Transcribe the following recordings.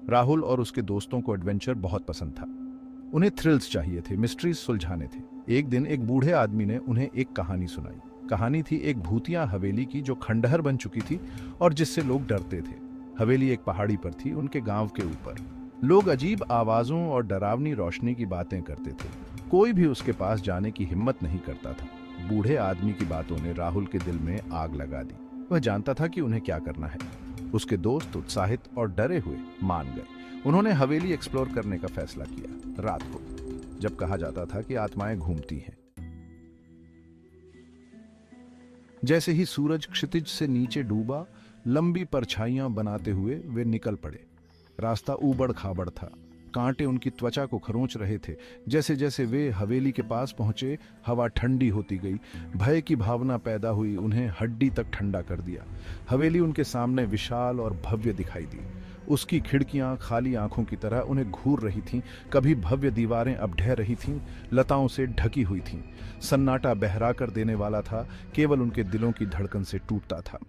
राहुल और उसके दोस्तों को एडवेंचर बहुत पसंद था। उन्हें थ्रिल्स चाहिए थे, मिस्ट्रीज सुलझाने थे। एक दिन एक बूढ़े आदमी ने उन्हें एक कहानी सुनाई। कहानी थी एक भूतिया हवेली की जो खंडहर बन चुकी थी और जिससे लोग डरते थे। हवेली एक पहाड़ी पर थी, उनके गांव के ऊपर। लोग अजीब आवाजों और डरावनी रोशनी की बातें करते थे। कोई भी उसके पास जाने की हिम्मत नहीं करता था। बूढ़े आदमी की बातों ने राहुल के दिल में आग लगा दी। वह जानता था कि उन्हें क्या करना है। उसके दोस्त उत्साहित और डरे हुए मान गए। उन्होंने हवेली एक्सप्लोर करने का फैसला किया। रात को, जब कहा जाता था कि आत्माएं घूमती हैं। जैसे ही सूरज क्षितिज से नीचे डूबा, लंबी परछाइयां बनाते हुए वे निकल पड़े। रास्ता ऊबड़ खाबड़ था, कांटे उनकी त्वचा को खरोंच रहे थे। जैसे जैसे वे हवेली के पास पहुंचे, हवा ठंडी होती गई। भय की भावना पैदा हुई, उन्हें हड्डी तक ठंडा कर दिया। हवेली उनके सामने विशाल और भव्य दिखाई दी। उसकी खिड़कियां खाली आंखों की तरह उन्हें घूर रही थीं। कभी भव्य दीवारें अब ढह रही थीं, लताओं से ढकी हुई थीं। सन्नाटा बहरा कर देने वाला था, केवल उनके दिलों की धड़कन से टूटता था।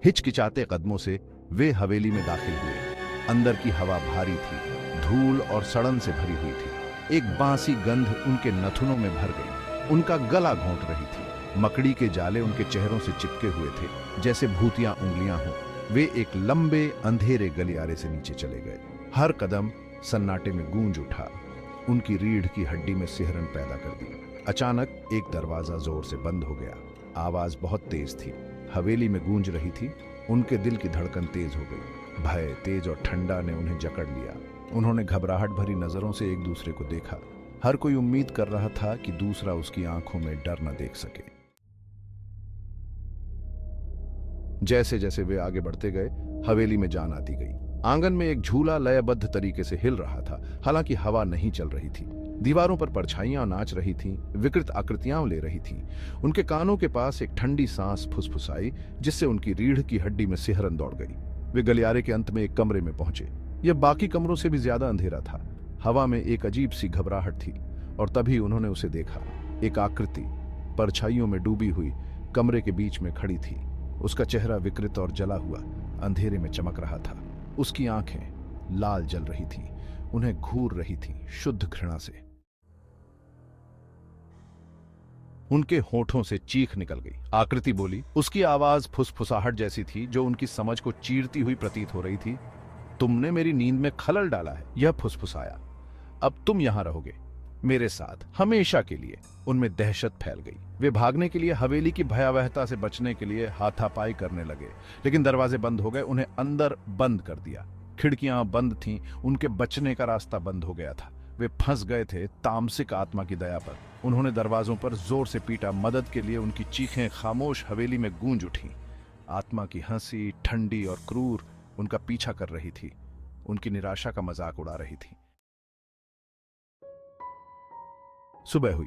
हिचकिचाते कदमों से वे हवेली में दाखिल हुए। अंदर की हवा भारी थी, धूल और सड़न से भरी हुई थी। एक बांसी गंध उनके नथुनों में भर गई। उनका गला घोंट रही थी। मकड़ी के जाले उनके चेहरों से चिपके हुए थे, जैसे भूतियां उंगलियां हों। वे एक लंबे अंधेरे गलियारे से नीचे चले गए। हर कदम सन्नाटे में गूंज उठा, उनकी रीढ़ की हड्डी में सिहरन पैदा कर दी। अचानक एक दरवाजा जोर से बंद हो गया। आवाज बहुत तेज थी, हवेली में गूंज रही थी। उनके दिल की धड़कन तेज हो गई। भय, तेज और ठंडा ने उन्हें जकड़ लिया। उन्होंने घबराहट भरी नजरों से एक दूसरे को देखा। हर कोई उम्मीद कर रहा था कि दूसरा उसकी आंखों में डर न देख सके। जैसे जैसे वे आगे बढ़ते गए, हवेली में जान आती गई। आंगन में एक झूला लयबद्ध तरीके से हिल रहा था, हालांकि हवा नहीं चल रही थी। दीवारों पर परछाइयां नाच रही थीं, विकृत आकृतियां ले रही थीं। उनके कानों के पास एक ठंडी सांस फुसफुसाई, जिससे उनकी रीढ़ की हड्डी में सिहरन दौड़ गई। वे गलियारे के अंत में एक कमरे में पहुंचे। यह बाकी कमरों से भी ज्यादा अंधेरा था। हवा में एक अजीब सी घबराहट थी, और तभी उन्होंने उसे देखा। एक आकृति परछाइयों में डूबी हुई कमरे के बीच में खड़ी थी। उसका चेहरा विकृत और जला हुआ अंधेरे में चमक रहा था। उसकी आंखें लाल जल रही थीं, उन्हें घूर रही थीं, शुद्ध घृणा से। उनके होठों से चीख निकल गई। आकृति बोली। उसकी आवाज फुसफुसाहट जैसी थी, जो उनकी समझ को चीरती हुई प्रतीत हो रही थी। तुमने मेरी नींद में खलल डाला है, यह फुसफुसाया। अब तुम यहां रहोगे, मेरे साथ, हमेशा के लिए। उनमें दहशत फैल गई। वे भागने के लिए, हवेली की भयावहता से बचने के लिए हाथापाई करने लगे, लेकिन दरवाजे बंद हो गए। उन्हें अंदर बंद कर दिया। खिड़कियां बंद थीं, उनके बचने का रास्ता बंद हो गया था। वे फंस गए थे तामसिक आत्मा की दया पर। उन्होंने दरवाजों पर जोर से पीटा, मदद के लिए। उनकी चीखें खामोश हवेली में गूंज उठी। आत्मा की हंसी ठंडी और क्रूर उनका पीछा कर रही थी, उनकी निराशा का मजाक उड़ा रही थी। सुबह हुई,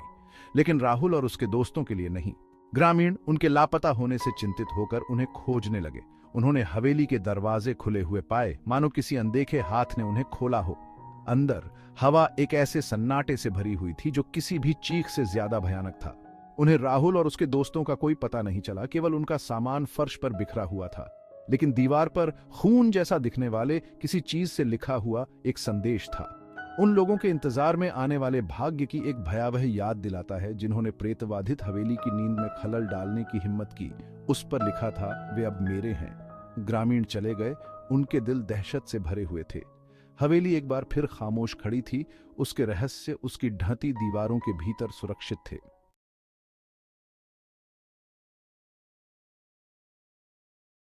लेकिन राहुल और उसके दोस्तों के लिए नहीं। ग्रामीण उनके लापता होने से चिंतित होकर उन्हें खोजने लगे। उन्होंने हवेली के दरवाजे खुले हुए पाए, मानो किसी अनदेखे हाथ ने उन्हें खोला हो। अंदर हवा एक ऐसे सन्नाटे से भरी हुई थी जो किसी भी चीख से ज्यादा भयानक था। उन्हें राहुल और उसके दोस्तों का कोई पता नहीं चला, केवल उनका सामान फर्श पर बिखरा हुआ था। लेकिन दीवार पर खून जैसा दिखने वाले किसी चीज से लिखा हुआ एक संदेश था। उन लोगों के इंतजार में आने वाले भाग्य की एक भयावह याद दिलाता है, जिन्होंने प्रेतबाधित हवेली की नींद में खलल डालने की हिम्मत की। उस पर लिखा था, वे अब मेरे हैं। ग्रामीण चले गए, उनके दिल दहशत से भरे हुए थे। हवेली एक बार फिर खामोश खड़ी थी। उसके रहस्य उसकी ढहती दीवारों के भीतर सुरक्षित थे।